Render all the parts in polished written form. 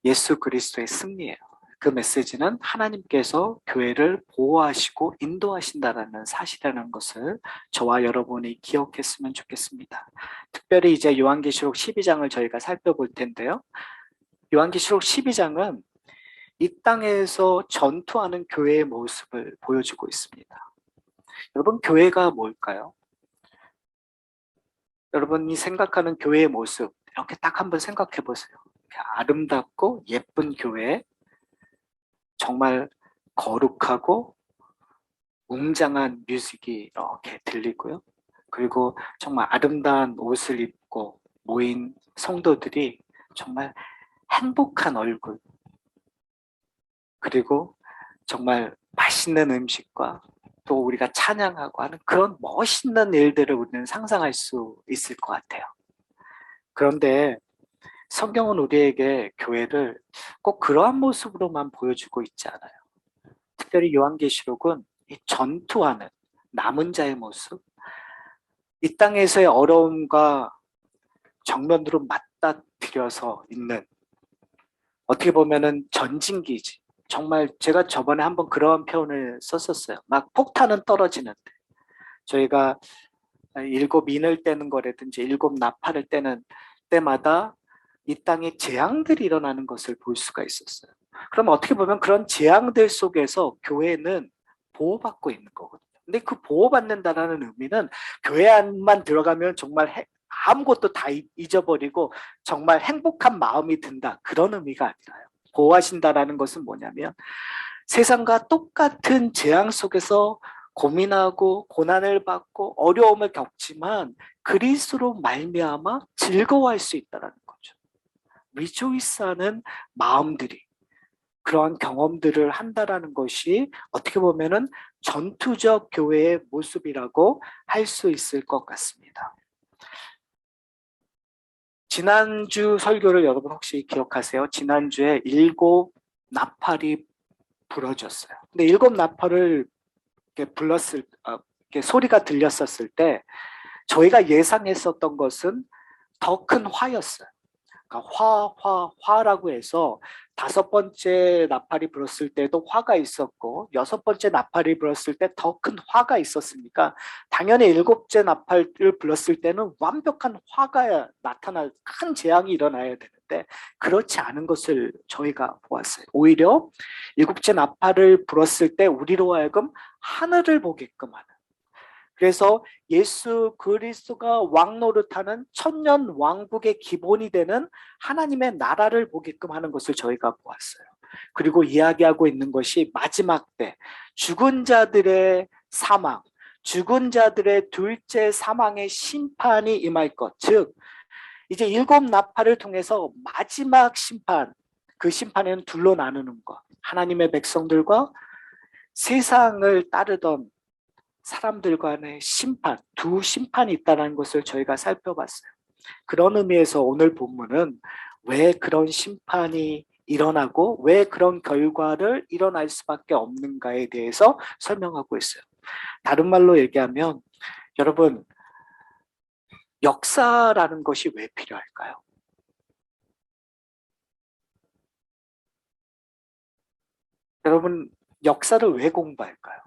예수 그리스도의 승리예요. 그 메시지는 하나님께서 교회를 보호하시고 인도하신다는 사실이라는 것을 저와 여러분이 기억했으면 좋겠습니다. 특별히 이제 요한계시록 12장을 저희가 살펴볼 텐데요. 요한계시록 12장은 이 땅에서 전투하는 교회의 모습을 보여주고 있습니다. 여러분, 교회가 뭘까요? 여러분이 생각하는 교회의 모습, 이렇게 딱 한번 생각해 보세요. 아름답고 예쁜 교회, 정말 거룩하고 웅장한 뮤직이 이렇게 들리고요. 그리고 정말 아름다운 옷을 입고 모인 성도들이 정말 행복한 얼굴, 그리고 정말 맛있는 음식과 또 우리가 찬양하고 하는 그런 멋있는 일들을 우리는 상상할 수 있을 것 같아요. 그런데 성경은 우리에게 교회를 꼭 그러한 모습으로만 보여주고 있지 않아요. 특별히 요한계시록은 이 전투하는 남은 자의 모습, 이 땅에서의 어려움과 정면으로 맞닥뜨려서 있는, 어떻게 보면은 전진기지. 정말 제가 저번에 한번 그런 표현을 썼었어요. 막 폭탄은 떨어지는데 저희가 일곱 인을 떼는 거라든지 일곱 나팔을 떼는 때마다 이 땅에 재앙들이 일어나는 것을 볼 수가 있었어요. 그럼 어떻게 보면 그런 재앙들 속에서 교회는 보호받고 있는 거거든요. 근데 그 보호받는다라는 의미는 교회 안만 들어가면 정말 아무것도 다 잊어버리고 정말 행복한 마음이 든다, 그런 의미가 아니라요. 보호하신다라는 것은 뭐냐면 세상과 똑같은 재앙 속에서 고민하고 고난을 받고 어려움을 겪지만 그리스도로 말미암아 즐거워할 수 있다는 거죠. 리조이스하는 마음들이, 그러한 경험들을 한다라는 것이 어떻게 보면은 전투적 교회의 모습이라고 할 수 있을 것 같습니다. 지난주 설교를 여러분 혹시 기억하세요? 지난주에 일곱 나팔이 부러졌어요. 근데 일곱 나팔을 이렇게 이렇게 소리가 들렸었을 때 저희가 예상했었던 것은 더 큰 화였어요. 그러니까 화라고 해서 다섯 번째 나팔이 불었을 때도 화가 있었고 여섯 번째 나팔이 불었을 때 더 큰 화가 있었으니까 당연히 일곱째 나팔을 불었을 때는 완벽한 화가 나타날, 큰 재앙이 일어나야 되는데 그렇지 않은 것을 저희가 보았어요. 오히려 일곱째 나팔을 불었을 때 우리로 하여금 하늘을 보게끔 하는, 그래서 예수 그리스도가 왕노릇하는 천년 왕국의 기본이 되는 하나님의 나라를 보게끔 하는 것을 저희가 보았어요. 그리고 이야기하고 있는 것이 마지막 때 죽은 자들의 사망, 죽은 자들의 둘째 사망의 심판이 임할 것, 즉 이제 일곱 나팔을 통해서 마지막 심판, 그 심판에는 둘로 나누는 것, 하나님의 백성들과 세상을 따르던 사람들 간의 심판, 두 심판이 있다는 것을 저희가 살펴봤어요. 그런 의미에서 오늘 본문은 왜 그런 심판이 일어나고 왜 그런 결과를 일어날 수밖에 없는가에 대해서 설명하고 있어요. 다른 말로 얘기하면 여러분, 역사라는 것이 왜 필요할까요? 여러분, 역사를 왜 공부할까요?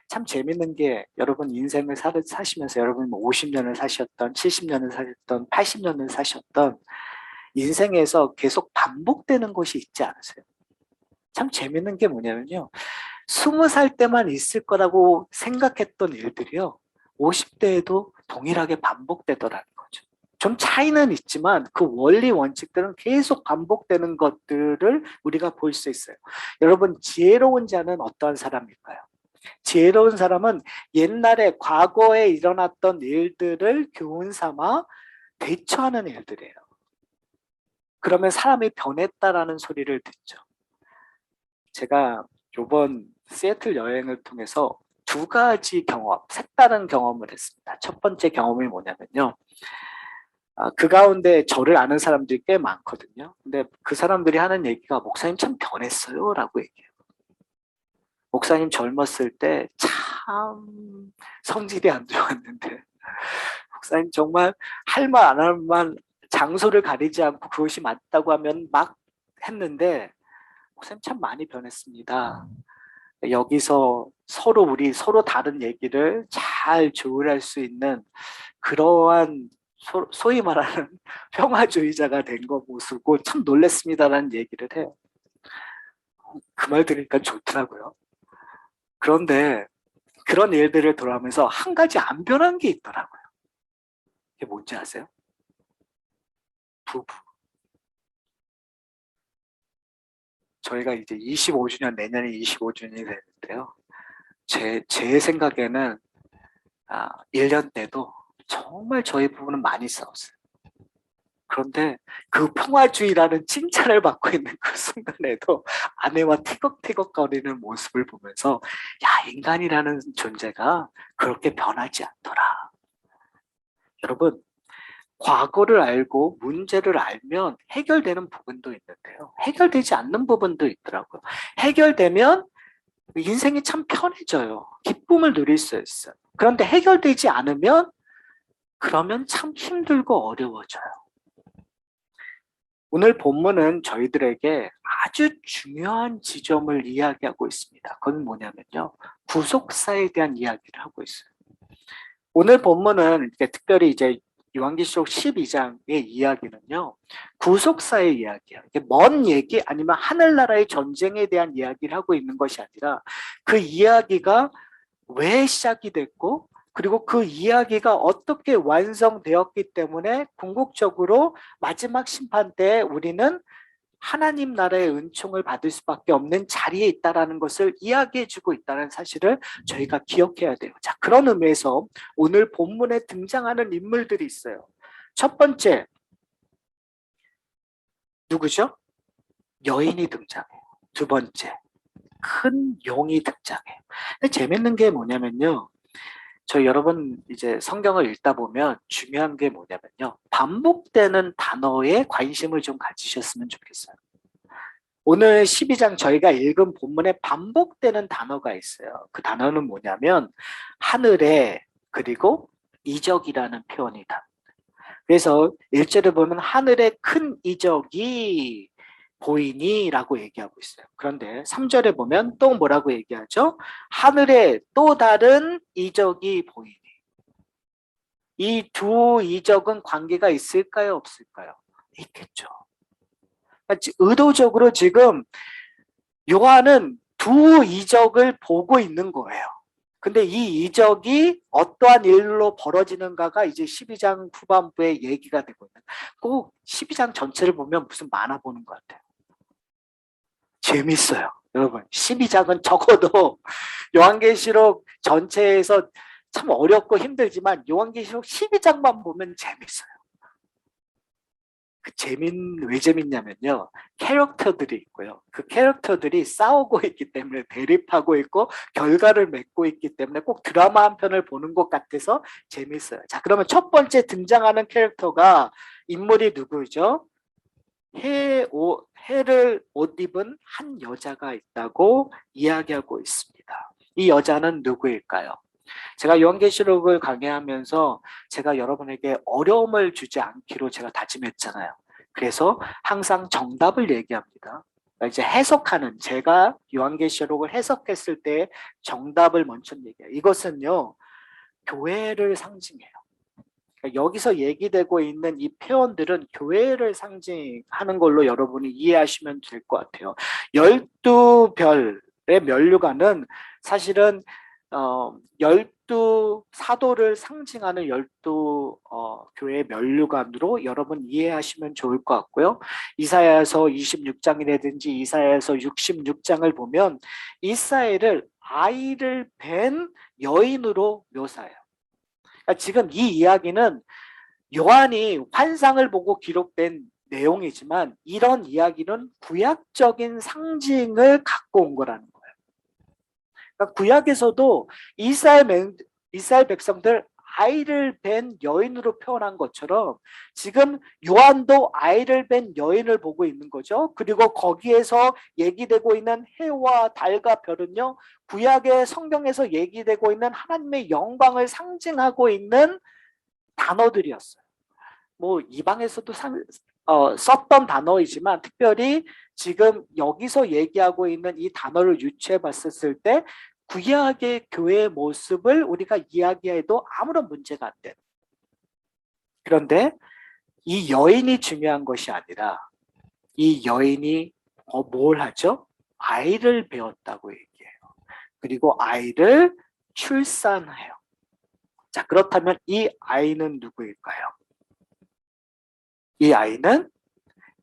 참 재밌는 게 여러분 인생을 사시면서 여러분 50년을 사셨던 70년을 사셨던 80년을 사셨던 인생에서 계속 반복되는 것이 있지 않으세요? 참 재밌는 게 뭐냐면요. 20살 때만 있을 거라고 생각했던 일들이요. 50대에도 동일하게 반복되더라는 거죠. 좀 차이는 있지만 그 원리 원칙들은 계속 반복되는 것들을 우리가 볼 수 있어요. 여러분, 지혜로운 자는 어떠한 사람일까요? 지혜로운 사람은 옛날에 과거에 일어났던 일들을 교훈 삼아 대처하는 일들이에요. 그러면 사람이 변했다라는 소리를 듣죠. 제가 이번 시애틀 여행을 통해서 두 가지 경험, 색다른 경험을 했습니다. 첫 번째 경험이 뭐냐면요. 그 가운데 저를 아는 사람들이 꽤 많거든요. 근데 그 사람들이 하는 얘기가 목사님 참 변했어요 라고 얘기해요. 목사님 젊었을 때 참 성질이 안 좋았는데 목사님 정말 할 말 안 할 말 장소를 가리지 않고 그것이 맞다고 하면 막 했는데 목사님 참 많이 변했습니다. 여기서 우리 서로 다른 얘기를 잘 조율할 수 있는 그러한 소위 말하는 평화주의자가 된 거 모습고 참 놀랬습니다라는 얘기를 해요. 그 말 들으니까 좋더라고요. 그런데 그런 일들을 돌아오면서 한 가지 안 변한 게 있더라고요. 이게 뭔지 아세요? 부부. 저희가 이제 25주년, 내년이 25주년이 되는데요. 제 생각에는 1년 때도 정말 저희 부부는 많이 싸웠어요. 그런데 그 평화주의라는 칭찬을 받고 있는 그 순간에도 아내와 티격태격거리는 모습을 보면서 야, 인간이라는 존재가 그렇게 변하지 않더라. 여러분, 과거를 알고 문제를 알면 해결되는 부분도 있는데요. 해결되지 않는 부분도 있더라고요. 해결되면 인생이 참 편해져요. 기쁨을 누릴 수 있어요. 그런데 해결되지 않으면 그러면 참 힘들고 어려워져요. 오늘 본문은 저희들에게 아주 중요한 지점을 이야기하고 있습니다. 그건 뭐냐면요. 구속사에 대한 이야기를 하고 있어요. 오늘 본문은 특별히 이제 요한계시록 12장의 이야기는요. 구속사의 이야기예요. 이게 먼 얘기 아니면 하늘나라의 전쟁에 대한 이야기를 하고 있는 것이 아니라 그 이야기가 왜 시작이 됐고 그리고 그 이야기가 어떻게 완성되었기 때문에 궁극적으로 마지막 심판 때 우리는 하나님 나라의 은총을 받을 수밖에 없는 자리에 있다는 것을 이야기해주고 있다는 사실을 저희가 기억해야 돼요. 자, 그런 의미에서 오늘 본문에 등장하는 인물들이 있어요. 첫 번째, 누구죠? 여인이 등장해요. 두 번째, 큰 용이 등장해요. 근데 재밌는 게 뭐냐면요. 여러분 이제 성경을 읽다 보면 중요한 게 뭐냐면요. 반복되는 단어에 관심을 좀 가지셨으면 좋겠어요. 오늘 12장 저희가 읽은 본문에 반복되는 단어가 있어요. 그 단어는 뭐냐면 하늘에 그리고 이적이라는 표현이다. 그래서 1절을 보면 하늘에 큰 이적이 보이니 라고 얘기하고 있어요. 그런데 3절에 보면 또 뭐라고 얘기하죠? 하늘에 또 다른 이적이 보이니. 이 두 이적은 관계가 있을까요? 없을까요? 있겠죠. 의도적으로 지금 요한은 두 이적을 보고 있는 거예요. 근데 이 이적이 어떠한 일로 벌어지는가가 이제 12장 후반부에 얘기가 되고 있는. 꼭 12장 전체를 보면 무슨 만화 보는 것 같아요. 재밌어요. 여러분 12장은 적어도 요한계시록 전체에서 참 어렵고 힘들지만 요한계시록 12장만 보면 재밌어요. 왜 재밌냐면요. 캐릭터들이 있고요. 그 캐릭터들이 싸우고 있기 때문에 대립하고 있고 결과를 맺고 있기 때문에 꼭 드라마 한 편을 보는 것 같아서 재밌어요. 자, 그러면 첫 번째 등장하는 캐릭터가 인물이 누구죠? 해를 옷 입은 한 여자가 있다고 이야기하고 있습니다. 이 여자는 누구일까요? 제가 요한계시록을 강의하면서 제가 여러분에게 어려움을 주지 않기로 제가 다짐했잖아요. 그래서 항상 정답을 얘기합니다. 이제 제가 요한계시록을 해석했을 때 정답을 먼저 얘기해요. 이것은요, 교회를 상징해요. 여기서 얘기되고 있는 이 표현들은 교회를 상징하는 걸로 여러분이 이해하시면 될 것 같아요. 12별의 면류관은 사실은 12사도를 상징하는 12교회의 면류관으로 여러분 이해하시면 좋을 것 같고요. 이사야서 26장이라든지 이사야서 66장을 보면 이스라엘을 아이를 뵌 여인으로 묘사해요. 그러니까 지금 이 이야기는 요한이 환상을 보고 기록된 내용이지만 이런 이야기는 구약적인 상징을 갖고 온 거라는 거예요. 그러니까 구약에서도 이스라엘 백성들 아이를 뵌 여인으로 표현한 것처럼 지금 요한도 아이를 뵌 여인을 보고 있는 거죠. 그리고 거기에서 얘기되고 있는 해와 달과 별은요, 구약의 성경에서 얘기되고 있는 하나님의 영광을 상징하고 있는 단어들이었어요. 뭐 이방에서도 썼던 단어이지만 특별히 지금 여기서 얘기하고 있는 이 단어를 유추해 봤었을 때 구약의 교회의 모습을 우리가 이야기해도 아무런 문제가 안 돼. 그런데 이 여인이 중요한 것이 아니라 이 여인이 뭘 하죠? 아이를 배웠다고 얘기해요. 그리고 아이를 출산해요. 자, 그렇다면 이 아이는 누구일까요? 이 아이는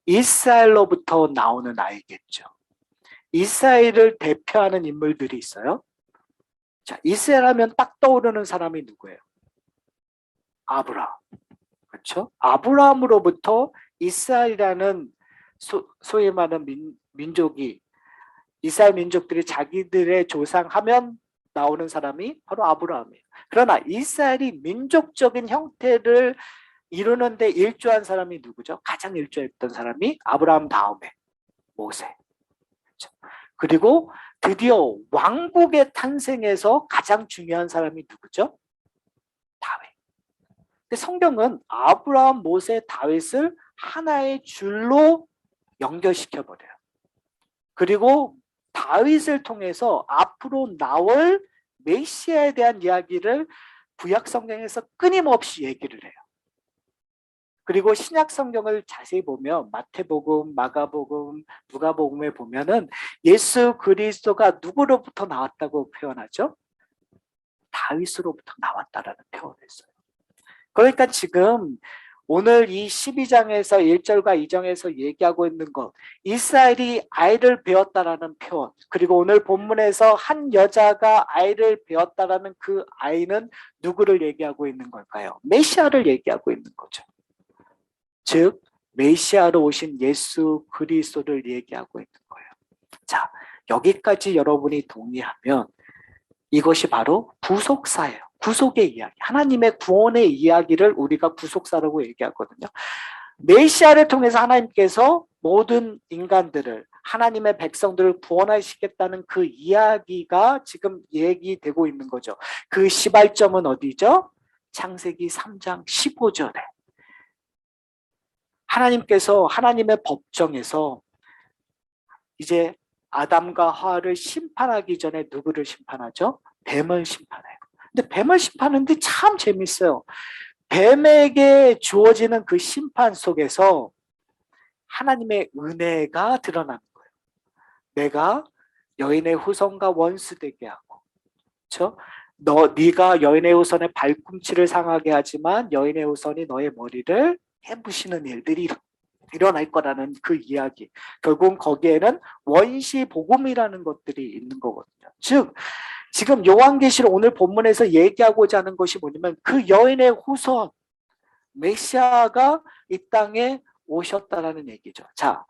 이스라엘로부터 나오는 아이겠죠. 이스라엘을 대표하는 인물들이 있어요. 자, 이스라엘 하면 딱 떠오르는 사람이 누구예요? 아브라함. 그렇죠? 아브라함으로부터 이스라엘이라는 소위 말하는 민족이 이스라엘 민족들이 자기들의 조상하면 나오는 사람이 바로 아브라함이에요. 그러나 이스라엘이 민족적인 형태를 이루는데 일조한 사람이 누구죠? 가장 일조했던 사람이 아브라함 다음에 모세. 그렇죠? 그리고 드디어 왕국의 탄생에서 가장 중요한 사람이 누구죠? 다윗. 근데 성경은 아브라함, 모세, 다윗을 하나의 줄로 연결시켜버려요. 그리고 다윗을 통해서 앞으로 나올 메시아에 대한 이야기를 구약 성경에서 끊임없이 얘기를 해요. 그리고 신약 성경을 자세히 보면 마태복음, 마가복음, 누가복음에 보면은 예수 그리스도가 누구로부터 나왔다고 표현하죠? 다윗으로부터 나왔다라는 표현을 했어요. 그러니까 지금 오늘 이 12장에서 1절과 2장에서 얘기하고 있는 것, 이스라엘이 아이를 배웠다라는 표현, 그리고 오늘 본문에서 한 여자가 아이를 배웠다라는 그 아이는 누구를 얘기하고 있는 걸까요? 메시아를 얘기하고 있는 거죠. 즉 메시아로 오신 예수 그리스도를 얘기하고 있는 거예요. 자, 여기까지 여러분이 동의하면 이것이 바로 구속사예요. 구속의 이야기, 하나님의 구원의 이야기를 우리가 구속사라고 얘기하거든요. 메시아를 통해서 하나님께서 모든 인간들을, 하나님의 백성들을 구원하시겠다는 그 이야기가 지금 얘기되고 있는 거죠. 그 시발점은 어디죠? 창세기 3장 15절에 하나님께서 하나님의 법정에서 이제 아담과 하와를 심판하기 전에 누구를 심판하죠? 뱀을 심판해요. 근데 뱀을 심판하는데 참 재밌어요. 뱀에게 주어지는 그 심판 속에서 하나님의 은혜가 드러나는 거예요. 내가 여인의 후손과 원수되게 하고, 그렇죠? 네가 여인의 후손의 발꿈치를 상하게 하지만 여인의 후손이 너의 머리를 해부시는 일들이 일어날 거라는 그 이야기. 결국은 거기에는 원시 복음이라는 것들이 있는 거거든요. 즉 지금 요한계시록 오늘 본문에서 얘기하고자 하는 것이 뭐냐면 그 여인의 후손 메시아가 이 땅에 오셨다라는 얘기죠. 자,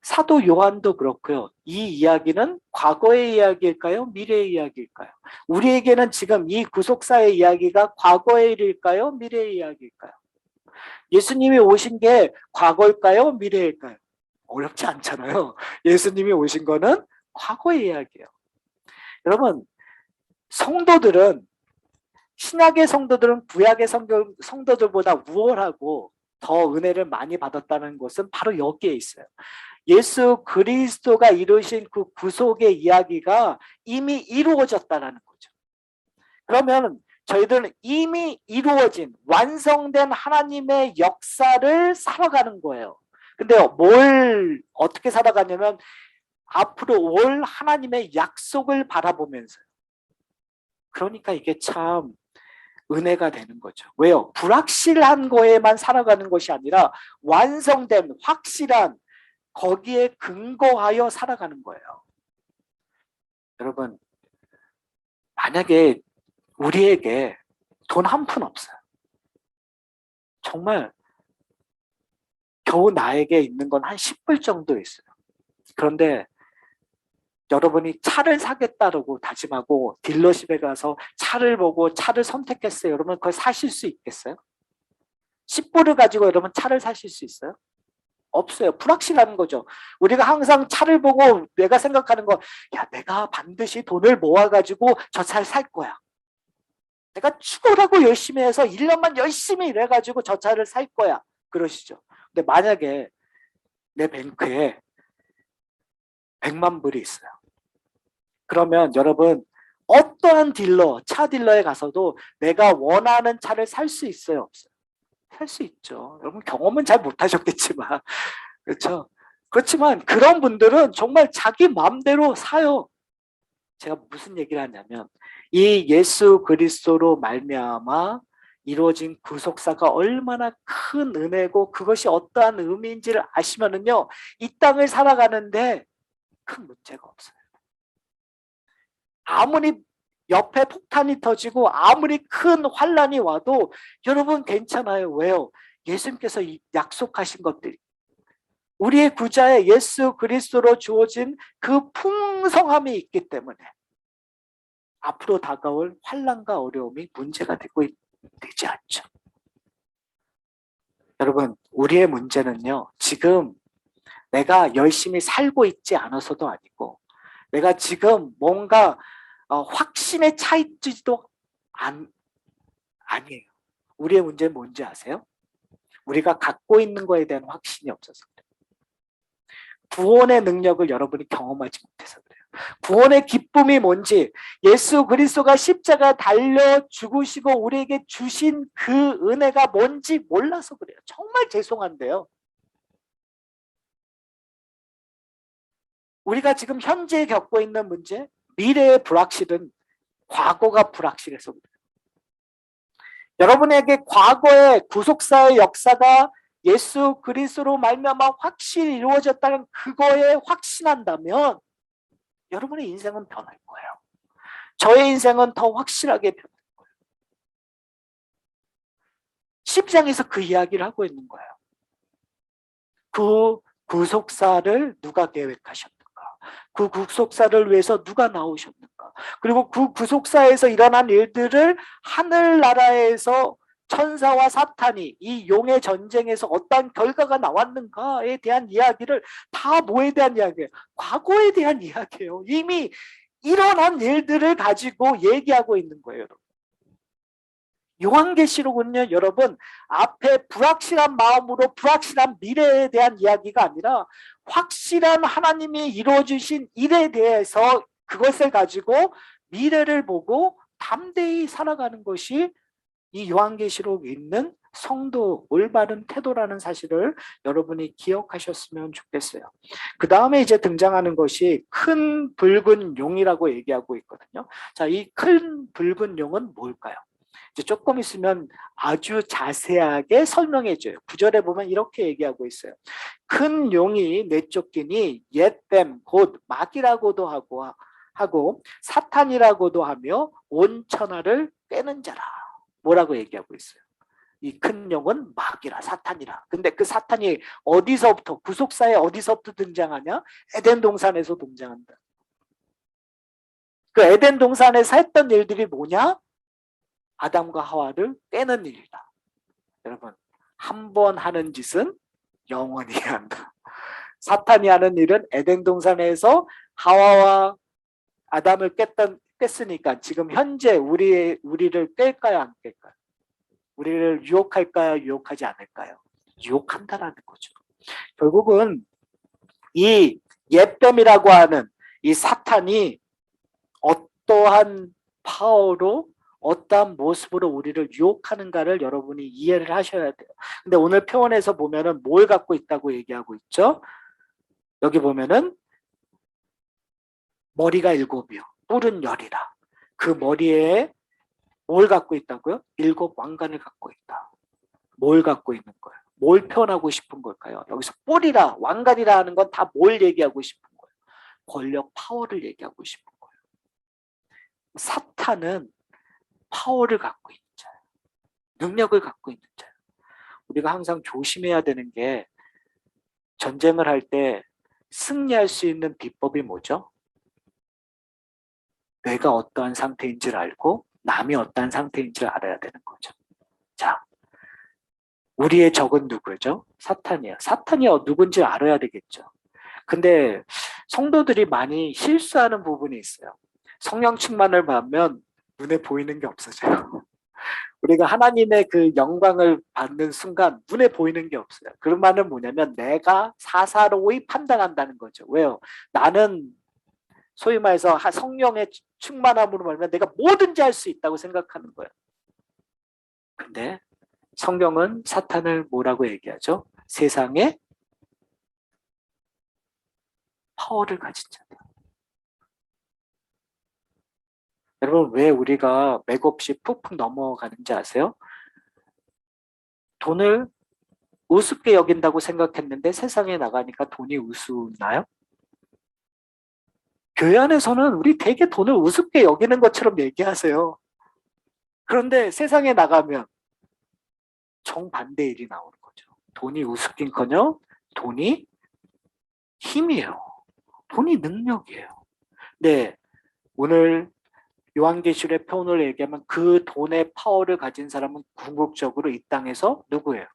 사도 요한도 그렇고요. 이 이야기는 과거의 이야기일까요? 미래의 이야기일까요? 우리에게는 지금 이 구속사의 이야기가 과거의 일일까요? 미래의 이야기일까요? 예수님이 오신 게 과거일까요? 미래일까요? 어렵지 않잖아요. 예수님이 오신 거는 과거의 이야기예요. 여러분, 성도들은 신약의 성도들은 구약의 성도들보다 우월하고 더 은혜를 많이 받았다는 것은 바로 여기에 있어요. 예수 그리스도가 이루신 그 구속의 이야기가 이미 이루어졌다는 거죠. 그러면 저희들은 이미 이루어진 완성된 하나님의 역사를 살아가는 거예요. 근데 뭘 어떻게 살아가냐면 앞으로 올 하나님의 약속을 바라보면서요. 그러니까 이게 참 은혜가 되는 거죠. 왜요? 불확실한 거에만 살아가는 것이 아니라 완성된 확실한 거기에 근거하여 살아가는 거예요. 여러분, 만약에 우리에게 돈 한 푼 없어요. 정말 겨우 나에게 있는 건 한 10불 정도 있어요. 그런데 여러분이 차를 사겠다고 다짐하고 딜러십에 가서 차를 보고 차를 선택했어요. 여러분 그걸 사실 수 있겠어요? 10불을 가지고 여러분 차를 사실 수 있어요? 없어요. 불확실한 거죠. 우리가 항상 차를 보고 내가 생각하는 거, 야, 내가 반드시 돈을 모아가지고 저 차를 살 거야. 내가 죽으라고 열심히 해서 1년만 열심히 일해가지고 저 차를 살 거야. 그러시죠. 근데 만약에 내 뱅크에 100만 불이 있어요. 그러면 여러분 어떠한 딜러, 차 딜러에 가서도 내가 원하는 차를 살 수 있어요? 없어요? 살 수 있죠. 여러분 경험은 잘 못하셨겠지만 그렇죠. 그렇지만 그런 분들은 정말 자기 마음대로 사요. 제가 무슨 얘기를 하냐면 이 예수 그리스도로 말미암아 이루어진 구속사가 얼마나 큰 은혜고 그것이 어떠한 의미인지를 아시면은요 이 땅을 살아가는데 큰 문제가 없어요. 아무리 옆에 폭탄이 터지고 아무리 큰 환란이 와도 여러분 괜찮아요. 왜요? 예수님께서 약속하신 것들이 우리의 구자에 예수 그리스도로 주어진 그 풍성함이 있기 때문에 앞으로 다가올 환난과 어려움이 문제가 되지 않죠. 여러분 우리의 문제는요 지금 내가 열심히 살고 있지 않아서도 아니고 내가 지금 뭔가 확신에 차 있지도 아니에요. 우리의 문제는 뭔지 아세요? 우리가 갖고 있는 거에 대한 확신이 없어서 그래요. 구원의 능력을 여러분이 경험하지 못해서 그래요. 구원의 기쁨이 뭔지 예수 그리스도가 십자가 달려 죽으시고 우리에게 주신 그 은혜가 뭔지 몰라서 그래요. 정말 죄송한데요. 우리가 지금 현재 겪고 있는 문제, 미래의 불확실은 과거가 불확실해서 그래요. 여러분에게 과거의 구속사의 역사가 예수 그리스도로 말미암아 확실히 이루어졌다는 그거에 확신한다면 여러분의 인생은 변할 거예요. 저의 인생은 더 확실하게 변할 거예요. 12장에서 그 이야기를 하고 있는 거예요. 그 구속사를 누가 계획하셨는가? 그 구속사를 위해서 누가 나오셨는가? 그리고 그 구속사에서 일어난 일들을 하늘나라에서 천사와 사탄이 이 용의 전쟁에서 어떤 결과가 나왔는가에 대한 이야기를 다 뭐에 대한 이야기예요? 과거에 대한 이야기예요. 이미 일어난 일들을 가지고 얘기하고 있는 거예요. 여러분. 요한계시록은요 여러분 앞에 불확실한 마음으로 불확실한 미래에 대한 이야기가 아니라 확실한 하나님이 이루어주신 일에 대해서 그것을 가지고 미래를 보고 담대히 살아가는 것이 이 요한계시록에 있는 성도 올바른 태도라는 사실을 여러분이 기억하셨으면 좋겠어요. 그 다음에 이제 등장하는 것이 큰 붉은 용이라고 얘기하고 있거든요. 자, 이 큰 붉은 용은 뭘까요? 이제 조금 있으면 아주 자세하게 설명해줘요. 9절에 보면 이렇게 얘기하고 있어요. 큰 용이 내쫓기니 옛뱀 곧 마귀라고도 하고 사탄이라고도 하며 온 천하를 꿰는 자라. 뭐라고 얘기하고 있어요? 이 큰 용은 마귀라 사탄이라. 근데 그 사탄이 어디서부터 구속사에 어디서부터 등장하냐? 에덴 동산에서 등장한다. 그 에덴 동산에서 했던 일들이 뭐냐? 아담과 하와를 떼는 일이다. 여러분 한 번 하는 짓은 영원히 한다. 사탄이 하는 일은 에덴 동산에서 하와와 아담을 깼으니까 지금 현재 우리를 깰까요 안 깰까요? 우리를 유혹할까요 유혹하지 않을까요? 유혹한다라는 거죠. 결국은 이 옛뱀이라고 하는 이 사탄이 어떠한 파워로 어떠한 모습으로 우리를 유혹하는가를 여러분이 이해를 하셔야 돼요. 근데 오늘 표현에서 보면은 뭘 갖고 있다고 얘기하고 있죠? 여기 보면은 머리가 7이요. 뿔은 10이라. 그 머리에 뭘 갖고 있다고요? 7 왕관을 갖고 있다. 뭘 갖고 있는 거예요? 뭘 표현하고 싶은 걸까요? 여기서 뿔이라 왕관이라 하는 건 다 뭘 얘기하고 싶은 거예요? 권력, 파워를 얘기하고 싶은 거예요. 사탄은 파워를 갖고 있는 자예요. 능력을 갖고 있는 자예요. 우리가 항상 조심해야 되는 게 전쟁을 할 때 승리할 수 있는 비법이 뭐죠? 내가 어떠한 상태인지를 알고 남이 어떠한 상태인지를 알아야 되는 거죠. 자, 우리의 적은 누구죠? 사탄이에요. 사탄이 누군지 알아야 되겠죠. 근데 성도들이 많이 실수하는 부분이 있어요. 성령 충만을 받으면 눈에 보이는 게 없어져요. 우리가 하나님의 그 영광을 받는 순간 눈에 보이는 게 없어요. 그런 말은 뭐냐면 내가 사사로이 판단한다는 거죠. 왜요? 나는 소위 말해서 성령의 충만함으로 말하면 내가 뭐든지 할 수 있다고 생각하는 거예요. 근데 성경은 사탄을 뭐라고 얘기하죠? 세상의 파워를 가진 자다. 여러분 왜 우리가 맥없이 푹푹 넘어가는지 아세요? 돈을 우습게 여긴다고 생각했는데 세상에 나가니까 돈이 우스나요? 교회 안에서는 우리 되게 돈을 우습게 여기는 것처럼 얘기하세요. 그런데 세상에 나가면 정반대 일이 나오는 거죠. 돈이 우습긴커녕 돈이 힘이에요. 돈이 능력이에요. 네, 오늘 요한계시록의 표현을 얘기하면 그 돈의 파워를 가진 사람은 궁극적으로 이 땅에서 누구예요?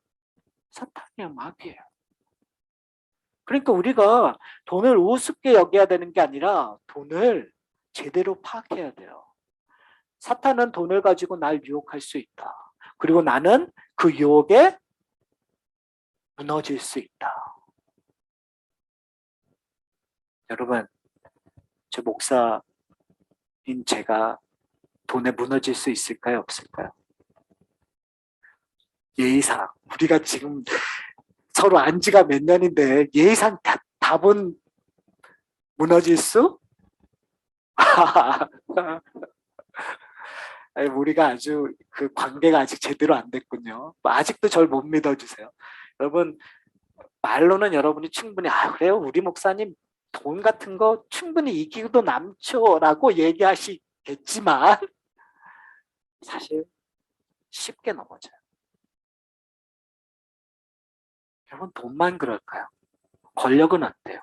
사탄이야, 마귀예요. 그러니까 우리가 돈을 우습게 여겨야 되는 게 아니라 돈을 제대로 파악해야 돼요. 사탄은 돈을 가지고 날 유혹할 수 있다. 그리고 나는 그 유혹에 무너질 수 있다. 여러분, 저 목사인 제가 돈에 무너질 수 있을까요? 없을까요? 예의상 우리가 지금 서로 안 지가 몇 년인데 예의상 답은 무너질 수? 우리가 아주 그 관계가 아직 제대로 안 됐군요. 아직도 절 못 믿어주세요. 여러분 말로는 여러분이 충분히 그래요 우리 목사님 돈 같은 거 충분히 이기고도 남죠 라고 얘기하시겠지만 사실 쉽게 넘어져요. 여러분 돈만 그럴까요? 권력은 어때요?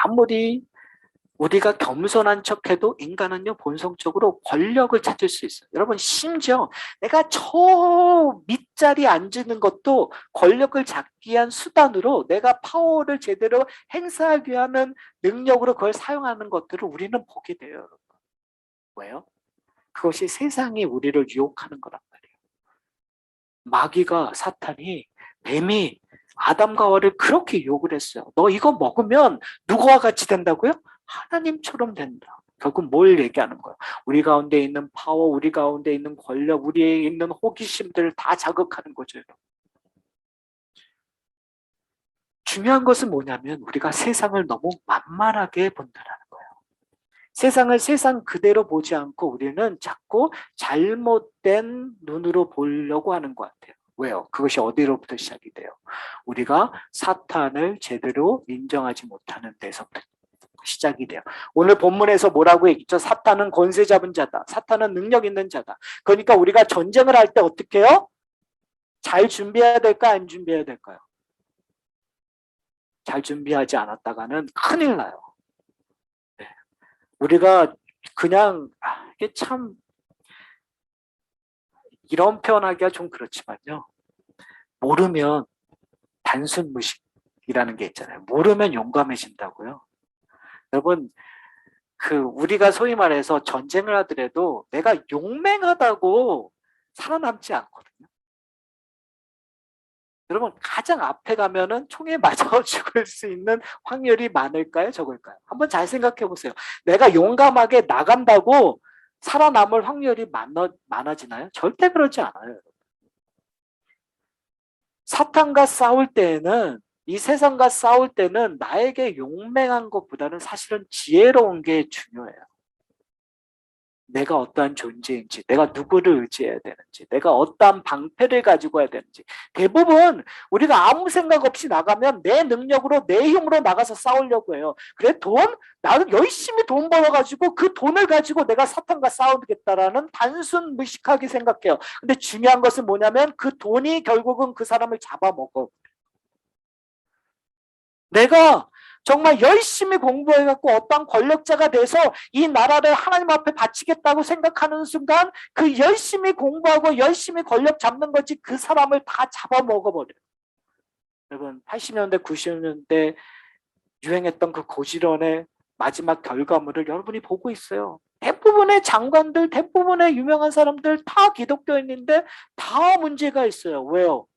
아무리 우리가 겸손한 척해도 인간은요 본성적으로 권력을 찾을 수 있어요. 여러분 심지어 내가 저 밑자리에 앉는 것도 권력을 잡기 위한 수단으로 내가 파워를 제대로 행사하기 위한 능력으로 그걸 사용하는 것들을 우리는 보게 돼요. 여러분. 왜요? 그것이 세상이 우리를 유혹하는 거란 말이에요. 마귀가 사탄이 뱀이 아담과 하와를 그렇게 유혹을 했어요. 너 이거 먹으면 누구와 같이 된다고요? 하나님처럼 된다. 결국 뭘 얘기하는 거예요? 우리 가운데 있는 파워, 우리 가운데 있는 권력, 우리에 있는 호기심들을 다 자극하는 거죠. 중요한 것은 뭐냐면 우리가 세상을 너무 만만하게 본다는 거예요. 세상을 세상 그대로 보지 않고 우리는 자꾸 잘못된 눈으로 보려고 하는 것 같아요. 왜요? 그것이 어디로부터 시작이 돼요? 우리가 사탄을 제대로 인정하지 못하는 데서부터 시작이 돼요. 오늘 본문에서 뭐라고 얘기했죠? 사탄은 권세 잡은 자다. 사탄은 능력 있는 자다. 그러니까 우리가 전쟁을 할 때 어떻게 해요? 잘 준비해야 될까? 안 준비해야 될까요? 잘 준비하지 않았다가는 큰일 나요. 네. 우리가 그냥 이게 참 이런 표현하기가 좀 그렇지만요. 모르면 단순 무식이라는 게 있잖아요. 모르면 용감해진다고요. 여러분 우리가 소위 말해서 전쟁을 하더라도 내가 용맹하다고 살아남지 않거든요. 여러분 가장 앞에 가면은 총에 맞아 죽을 수 있는 확률이 많을까요? 적을까요? 한번 잘 생각해 보세요. 내가 용감하게 나간다고 살아남을 확률이 많아지나요? 절대 그렇지 않아요. 사탄과 싸울 때에는 이 세상과 싸울 때는 나에게 용맹한 것보다는 사실은 지혜로운 게 중요해요. 내가 어떠한 존재인지, 내가 누구를 의지해야 되는지, 내가 어떠한 방패를 가지고 해야 되는지. 대부분 우리가 아무 생각 없이 나가면 내 능력으로, 내 힘으로 나가서 싸우려고 해요. 그래 나는 열심히 돈 벌어가지고 그 돈을 가지고 내가 사탄과 싸우겠다라는 단순 무식하게 생각해요. 근데 중요한 것은 뭐냐면 그 돈이 결국은 그 사람을 잡아먹어. 내가 정말 열심히 공부해갖고 어떤 권력자가 돼서 이 나라를 하나님 앞에 바치겠다고 생각하는 순간 그 열심히 공부하고 열심히 권력 잡는 거지 그 사람을 다 잡아먹어버려요. 여러분 80년대 90년대 유행했던 그 고지런의 마지막 결과물을 여러분이 보고 있어요. 대부분의 장관들, 대부분의 유명한 사람들 다 기독교인인데 다 문제가 있어요. 왜요?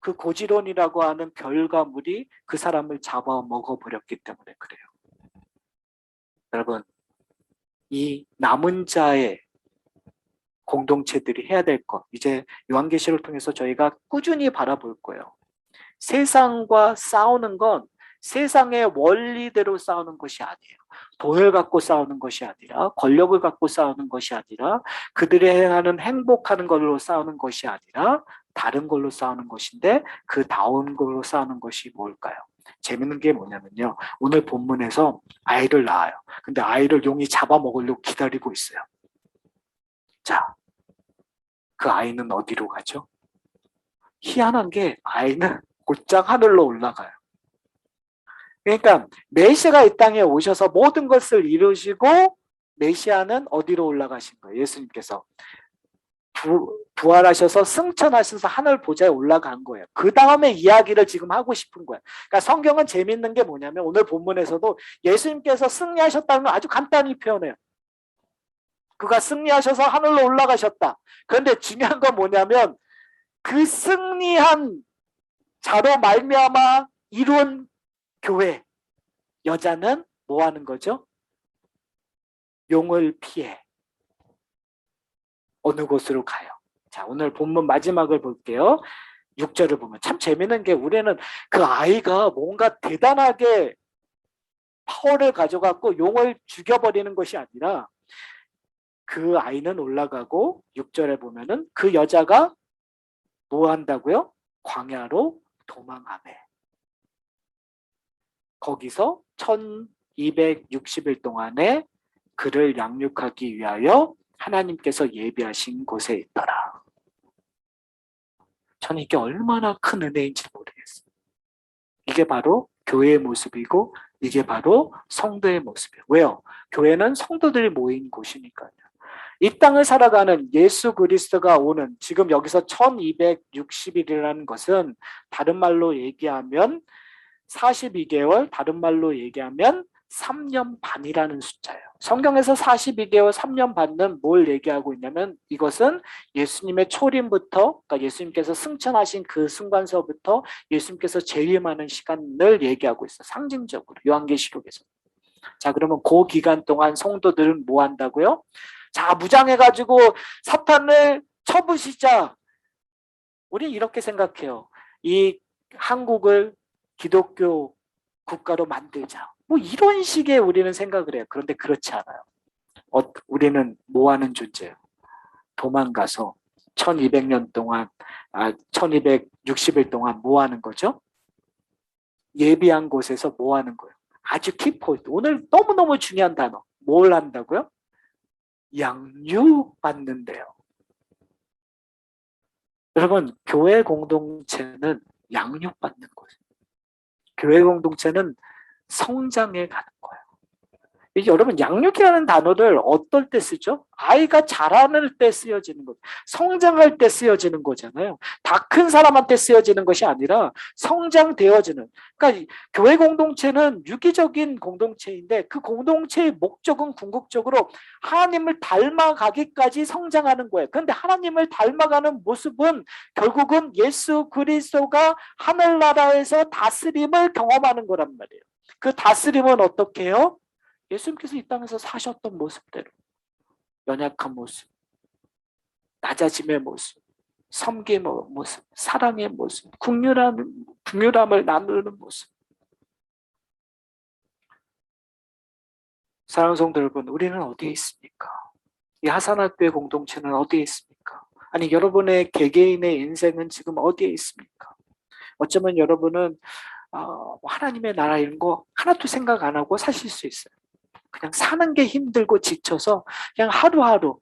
그 고지론이라고 하는 결과물이 그 사람을 잡아먹어 버렸기 때문에 그래요. 여러분, 이 남은 자의 공동체들이 해야 될 것, 이제 요한계시를 통해서 저희가 꾸준히 바라볼 거예요. 세상과 싸우는 건 세상의 원리대로 싸우는 것이 아니에요. 돈을 갖고 싸우는 것이 아니라, 권력을 갖고 싸우는 것이 아니라, 그들이 행하는 행복하는 걸로 싸우는 것이 아니라 다른 걸로 싸우는 것인데, 그 다운 걸로 싸우는 것이 뭘까요? 재밌는 게 뭐냐면요, 오늘 본문에서 아이를 낳아요. 근데 아이를 용이 잡아먹으려고 기다리고 있어요. 자, 그 아이는 어디로 가죠? 희한한 게 아이는 곧장 하늘로 올라가요. 그러니까 메시아가 이 땅에 오셔서 모든 것을 이루시고 메시아는 어디로 올라가신 거예요? 예수님께서 부활하셔서 승천하셔서 하늘 보좌에 올라간 거예요. 그 다음에 이야기를 지금 하고 싶은 거예요. 그러니까 성경은 재밌는 게 뭐냐면 오늘 본문에서도 예수님께서 승리하셨다는 걸 아주 간단히 표현해요. 그가 승리하셔서 하늘로 올라가셨다. 그런데 중요한 건 뭐냐면 그 승리한 자로 말미암아 이룬 교회, 여자는 뭐 하는 거죠? 용을 피해 어느 곳으로 가요. 자, 오늘 본문 마지막을 볼게요. 6절을 보면 참 재밌는 게 우리는 그 아이가 뭔가 대단하게 파워를 가져갖고 용을 죽여버리는 것이 아니라 그 아이는 올라가고 6절에 보면은 그 여자가 뭐 한다고요? 광야로 도망하매. 거기서 1260일 동안에 그를 양육하기 위하여 하나님께서 예비하신 곳에 있더라. 저는 이게 얼마나 큰 은혜인지 모르겠어요. 이게 바로 교회의 모습이고 이게 바로 성도의 모습이에요. 왜요? 교회는 성도들이 모인 곳이니까요. 이 땅을 살아가는 예수 그리스도가 오는 지금 여기서 1260일이라는 것은 다른 말로 얘기하면 42개월, 다른 말로 얘기하면 3년 반이라는 숫자예요. 성경에서 42개월, 3년 반은 뭘 얘기하고 있냐면 이것은 예수님의 초림부터, 그러니까 예수님께서 승천하신 그 순간서부터 예수님께서 재림하는 시간을 얘기하고 있어요. 상징적으로 요한계시록에서. 자, 그러면 그 기간 동안 성도들은 뭐 한다고요? 자, 무장해가지고 사탄을 쳐부시자. 우리 이렇게 생각해요. 이 한국을 기독교 국가로 만들자. 뭐 이런 식의 우리는 생각을 해요. 그런데 그렇지 않아요. 우리는 뭐 하는 존재예요? 도망가서 1200년 동안, 1260일 동안 뭐 하는 거죠? 예비한 곳에서 뭐 하는 거예요? 아주 키포인트. 오늘 너무너무 중요한 단어. 뭘 한다고요? 양육받는데요. 여러분, 교회 공동체는 양육받는 거예요. 교회 공동체는 성장해 가는 거예요. 여러분, 양육이라는 단어를 어떨 때 쓰죠? 아이가 자라는 때 쓰여지는 거죠. 성장할 때 쓰여지는 거잖아요. 다 큰 사람한테 쓰여지는 것이 아니라 성장되어지는. 그러니까 교회 공동체는 유기적인 공동체인데 그 공동체의 목적은 궁극적으로 하나님을 닮아가기까지 성장하는 거예요. 그런데 하나님을 닮아가는 모습은 결국은 예수 그리스도가 하늘나라에서 다스림을 경험하는 거란 말이에요. 그 다스림은 어떻게 해요? 예수님께서 이 땅에서 사셨던 모습대로 연약한 모습, 낮아짐의 모습, 섬김의 모습, 사랑의 모습, 긍휼함을 나누는 모습. 사랑하는 성도 여러분, 우리는 어디에 있습니까? 이 하산학교의 공동체는 어디에 있습니까? 아니, 여러분의 개개인의 인생은 지금 어디에 있습니까? 어쩌면 여러분은 하나님의 나라 이런 거 하나도 생각 안 하고 사실 수 있어요. 그냥 사는 게 힘들고 지쳐서 그냥 하루하루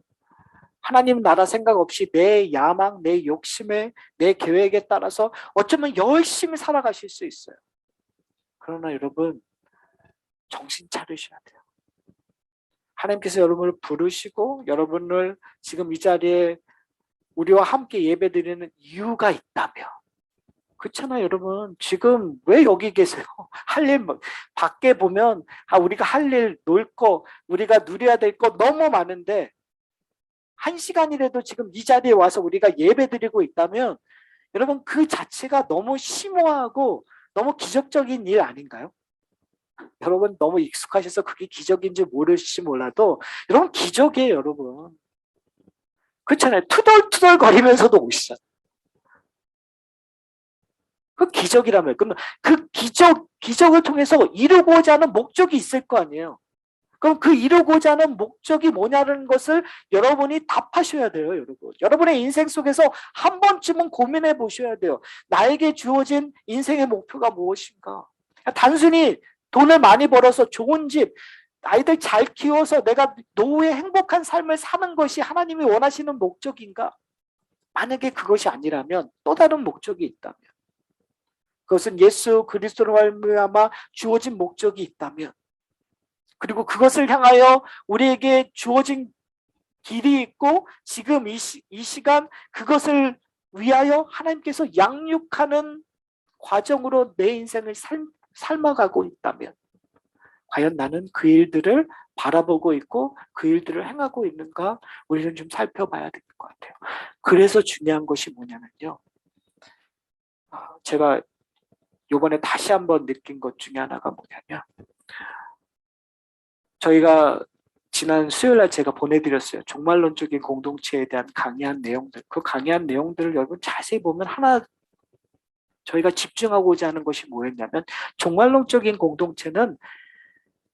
하나님 나라 생각 없이 내 야망, 내 욕심에, 내 계획에 따라서 어쩌면 열심히 살아가실 수 있어요. 그러나 여러분, 정신 차리셔야 돼요. 하나님께서 여러분을 부르시고 여러분을 지금 이 자리에 우리와 함께 예배드리는 이유가 있다면 그렇잖아요, 여러분. 지금 왜 여기 계세요? 할 일, 밖에 보면, 우리가 할 일, 놀 거, 우리가 누려야 될 거 너무 많은데, 한 시간이라도 지금 이 자리에 와서 우리가 예배 드리고 있다면, 여러분, 그 자체가 너무 심오하고 너무 기적적인 일 아닌가요? 여러분, 너무 익숙하셔서 그게 기적인지 모르실지 몰라도, 여러분, 기적이에요, 여러분. 그렇잖아요. 투덜투덜 거리면서도 오시잖아요. 그 기적이라면, 그러면 그 기적을 통해서 이루고자 하는 목적이 있을 거 아니에요. 그럼 그 이루고자 하는 목적이 뭐냐는 것을 여러분이 답하셔야 돼요, 여러분. 여러분의 인생 속에서 한 번쯤은 고민해 보셔야 돼요. 나에게 주어진 인생의 목표가 무엇인가? 단순히 돈을 많이 벌어서 좋은 집, 아이들 잘 키워서 내가 노후에 행복한 삶을 사는 것이 하나님이 원하시는 목적인가? 만약에 그것이 아니라면 또 다른 목적이 있다면, 그것은 예수 그리스도로 말미암아 주어진 목적이 있다면, 그리고 그것을 향하여 우리에게 주어진 길이 있고 지금 이 시간 그것을 위하여 하나님께서 양육하는 과정으로 내 인생을 삶아가고 있다면, 과연 나는 그 일들을 바라보고 있고 그 일들을 행하고 있는가, 우리는 좀 살펴봐야 될 것 같아요. 그래서 중요한 것이 뭐냐면요, 제가 이번에 다시 한번 느낀 것 중에 하나가 뭐냐면, 저희가 지난 수요일날 제가 보내드렸어요. 종말론적인 공동체에 대한 강의한 내용들. 그 강의한 내용들을 여러분 자세히 보면 하나, 저희가 집중하고자 하는 것이 뭐였냐면, 종말론적인 공동체는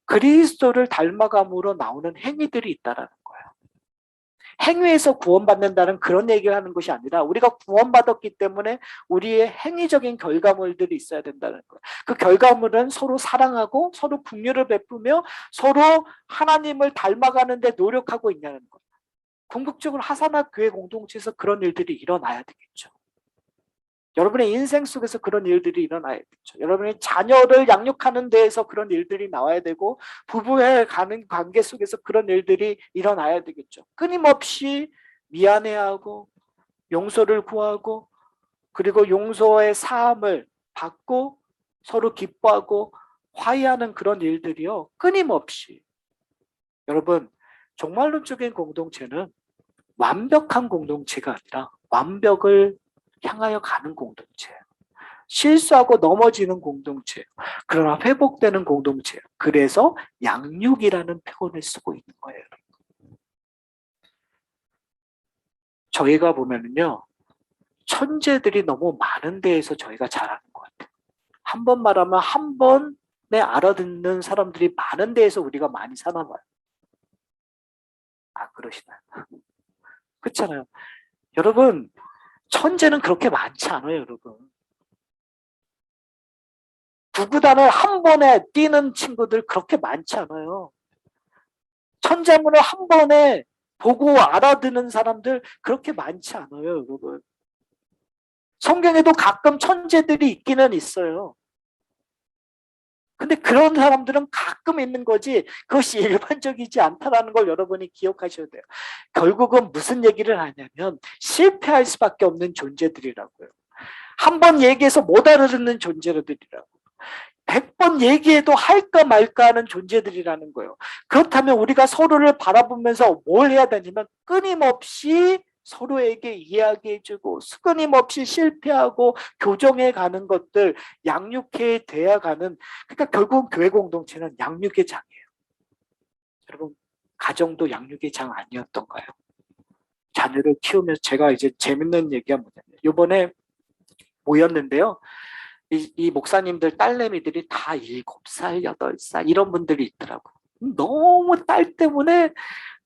그리스도를 닮아감으로 나오는 행위들이 있다라는 거예요. 행위에서 구원받는다는 그런 얘기를 하는 것이 아니라, 우리가 구원받았기 때문에 우리의 행위적인 결과물들이 있어야 된다는 거예요. 그 결과물은 서로 사랑하고 서로 긍휼을 베푸며 서로 하나님을 닮아가는 데 노력하고 있냐는 거예요. 궁극적으로 하사나 교회 공동체에서 그런 일들이 일어나야 되겠죠. 여러분의 인생 속에서 그런 일들이 일어나야겠죠. 여러분의 자녀를 양육하는 데에서 그런 일들이 나와야 되고, 부부에 가는 관계 속에서 그런 일들이 일어나야 되겠죠. 끊임없이 미안해하고 용서를 구하고, 그리고 용서의 사함을 받고 서로 기뻐하고 화해하는 그런 일들이요, 끊임없이. 여러분, 종말론적인 공동체는 완벽한 공동체가 아니라 완벽을 향하여 가는 공동체예요. 실수하고 넘어지는 공동체예요. 그러나 회복되는 공동체예요. 그래서 양육이라는 표현을 쓰고 있는 거예요. 저희가 보면은요, 천재들이 너무 많은 데에서 저희가 자라는 것 같아요. 한 번 말하면 한 번에 알아듣는 사람들이 많은 데에서 우리가 많이 사나 봐요. 그러시나요? 그렇잖아요. 여러분, 천재는 그렇게 많지 않아요, 여러분. 구구단을 한 번에 뛰는 친구들 그렇게 많지 않아요. 천자문을 한 번에 보고 알아듣는 사람들 그렇게 많지 않아요, 여러분. 성경에도 가끔 천재들이 있기는 있어요. 근데 그런 사람들은 가끔 있는 거지 그것이 일반적이지 않다라는 걸 여러분이 기억하셔야 돼요. 결국은 무슨 얘기를 하냐면, 실패할 수밖에 없는 존재들이라고요. 한 번 얘기해서 못 알아듣는 존재들이라고. 100번 얘기해도 할까 말까 하는 존재들이라는 거예요. 그렇다면 우리가 서로를 바라보면서 뭘 해야 되냐면, 끊임없이 서로에게 이야기해주고 끊임없이 실패하고 교정해가는 것들, 양육해 돼야가는, 그러니까 결국 교회 공동체는 양육의 장이에요. 여러분, 가정도 양육의 장 아니었던가요? 자녀를 키우면서 제가 이제 재밌는 얘기가 뭐냐면, 이번에 모였는데요, 이 목사님들 딸내미들이 다 7살, 8살 이런 분들이 있더라고. 너무 딸 때문에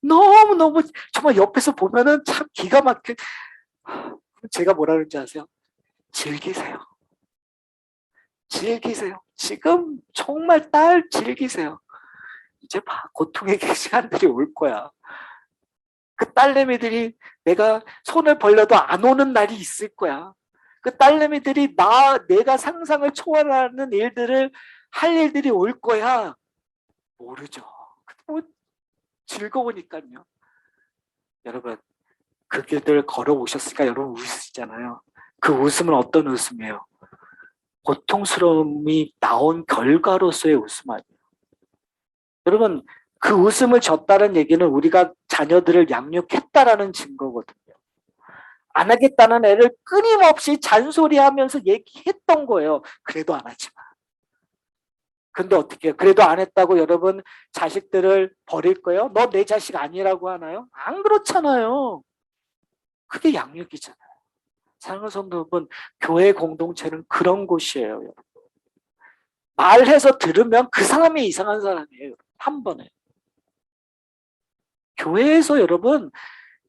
너무너무 정말 옆에서 보면은 참 기가 막혀. 제가 뭐라 그러는지 아세요? 즐기세요. 즐기세요. 지금 정말 딸 즐기세요. 이제 막 고통의 시간들이 올 거야. 그 딸내미들이 내가 손을 벌려도 안 오는 날이 있을 거야. 그 딸내미들이 내가 상상을 초월하는 일들을 할 일들이 올 거야. 모르죠. 뭐 즐거우니까요. 여러분, 그 길들 걸어오셨으니까 여러분 웃으시잖아요. 그 웃음은 어떤 웃음이에요? 고통스러움이 나온 결과로서의 웃음 아니에요. 여러분, 그 웃음을 줬다는 얘기는 우리가 자녀들을 양육했다라는 증거거든요. 안 하겠다는 애를 끊임없이 잔소리하면서 얘기했던 거예요. 그래도 안 하지만. 근데 어떻게 해요? 그래도 안 했다고 여러분 자식들을 버릴 거예요? 너 내 자식 아니라고 하나요? 안 그렇잖아요. 그게 양육이잖아요. 사랑하는 성도 여러분, 교회 공동체는 그런 곳이에요. 여러분. 말해서 들으면 그 사람이 이상한 사람이에요. 한 번에. 교회에서 여러분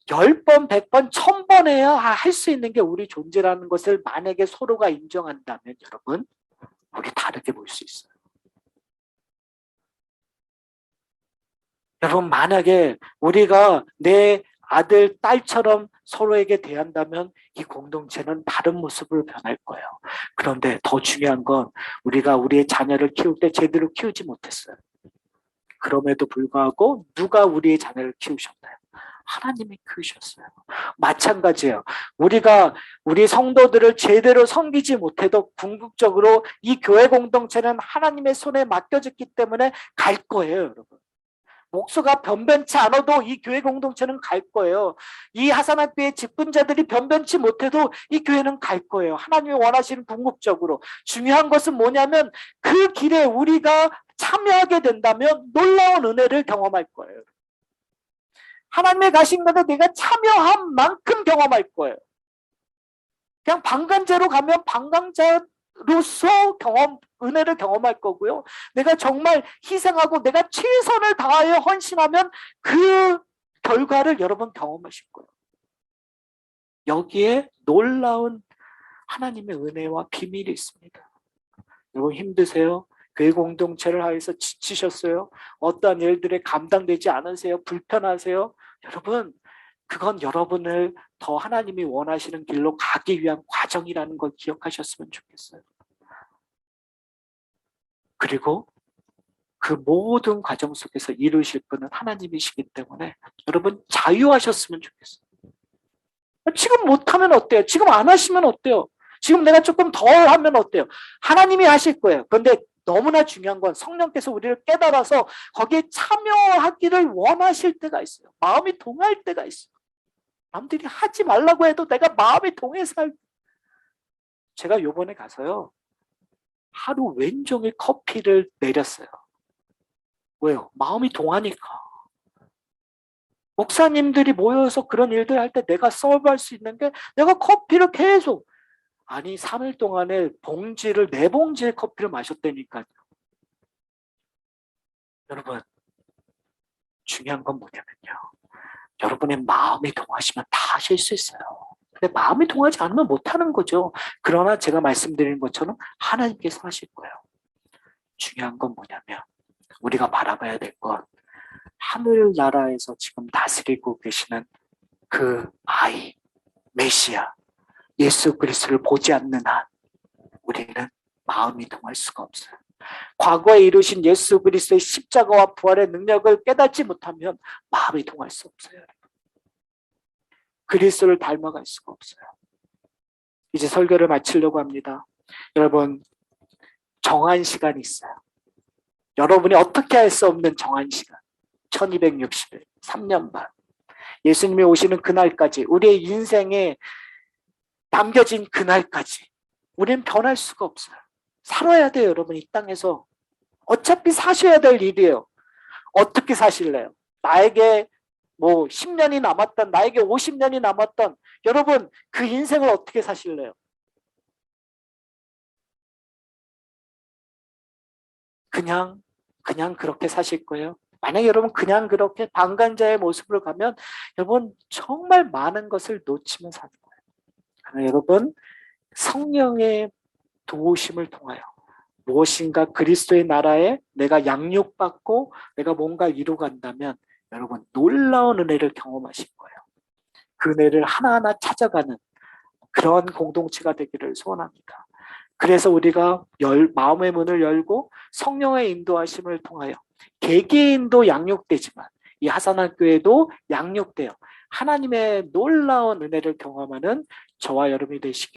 10번, 100번, 1000번 해야 할 수 있는 게 우리 존재라는 것을 만약에 서로가 인정한다면 여러분 우리 다르게 볼 수 있어요. 여러분 만약에 우리가 내 아들, 딸처럼 서로에게 대한다면 이 공동체는 다른 모습으로 변할 거예요. 그런데 더 중요한 건 우리가 우리의 자녀를 키울 때 제대로 키우지 못했어요. 그럼에도 불구하고 누가 우리의 자녀를 키우셨나요? 하나님이 키우셨어요. 마찬가지예요. 우리가 우리 성도들을 제대로 섬기지 못해도 궁극적으로 이 교회 공동체는 하나님의 손에 맡겨졌기 때문에 갈 거예요, 여러분. 목수가 변변치 않아도 이 교회 공동체는 갈 거예요. 이 하산학교의 직분자들이 변변치 못해도 이 교회는 갈 거예요. 하나님이 원하시는 궁극적으로. 중요한 것은 뭐냐면 그 길에 우리가 참여하게 된다면 놀라운 은혜를 경험할 거예요. 하나님의 가신 것에 내가 참여한 만큼 경험할 거예요. 그냥 방관자로 가면 방관자로서 은혜를 경험할 거고요. 내가 정말 희생하고 내가 최선을 다하여 헌신하면 그 결과를 여러분 경험하실 거예요. 여기에 놀라운 하나님의 은혜와 비밀이 있습니다. 여러분 힘드세요? 교회 공동체를 하여서 지치셨어요? 어떠한 일들에 감당되지 않으세요? 불편하세요? 여러분 그건 여러분을 더 하나님이 원하시는 길로 가기 위한 과정이라는 걸 기억하셨으면 좋겠어요. 그리고 그 모든 과정 속에서 이루실 분은 하나님이시기 때문에 여러분 자유하셨으면 좋겠어요. 지금 못하면 어때요? 지금 안 하시면 어때요? 지금 내가 조금 덜 하면 어때요? 하나님이 하실 거예요. 그런데 너무나 중요한 건 성령께서 우리를 깨달아서 거기에 참여하기를 원하실 때가 있어요. 마음이 동할 때가 있어요. 남들이 하지 말라고 해도 내가 마음이 동해서 제가 요번에 가서요. 하루 왼종일 커피를 내렸어요. 왜요? 마음이 동하니까. 목사님들이 모여서 그런 일들 할 때 내가 서브할 수 있는 게 내가 커피를 계속 아니 3일 동안에 봉지를 4봉지의 커피를 마셨다니까요. 여러분 중요한 건 뭐냐면요. 여러분의 마음이 동하시면 다 하실 수 있어요. 근데 마음이 동하지 않으면 못하는 거죠. 그러나 제가 말씀드린 것처럼 하나님께서 하실 거예요. 중요한 건 뭐냐면 우리가 바라봐야 될 건 하늘나라에서 지금 다스리고 계시는 그 아이, 메시아, 예수 그리스도를 보지 않는 한 우리는 마음이 동할 수가 없어요. 과거에 이루신 예수 그리스도의 십자가와 부활의 능력을 깨닫지 못하면 마음이 동할 수 없어요. 그리스도를 닮아갈 수가 없어요. 이제 설교를 마치려고 합니다. 여러분 정한 시간이 있어요. 여러분이 어떻게 할 수 없는 정한 시간. 1260일, 3년 반. 예수님이 오시는 그날까지 우리의 인생에 남겨진 그날까지 우리는 변할 수가 없어요. 살아야 돼요. 여러분 이 땅에서. 어차피 사셔야 될 일이에요. 어떻게 사실래요? 나에게 뭐 10년이 남았던 나에게 50년이 남았던 여러분 그 인생을 어떻게 사실래요? 그냥 그렇게 사실 거예요. 만약에 여러분 그냥 그렇게 방관자의 모습으로 가면 여러분 정말 많은 것을 놓치면 사는 거예요. 그러나 여러분 성령의 도우심을 통하여 무엇인가 그리스도의 나라에 내가 양육받고 내가 뭔가 이루간다면 여러분 놀라운 은혜를 경험하실 거예요. 그 은혜를 하나하나 찾아가는 그런 공동체가 되기를 소원합니다. 그래서 우리가 마음의 문을 열고 성령의 인도하심을 통하여 개개인도 양육되지만 이 하산학교에도 양육되어 하나님의 놀라운 은혜를 경험하는 저와 여러분이 되시기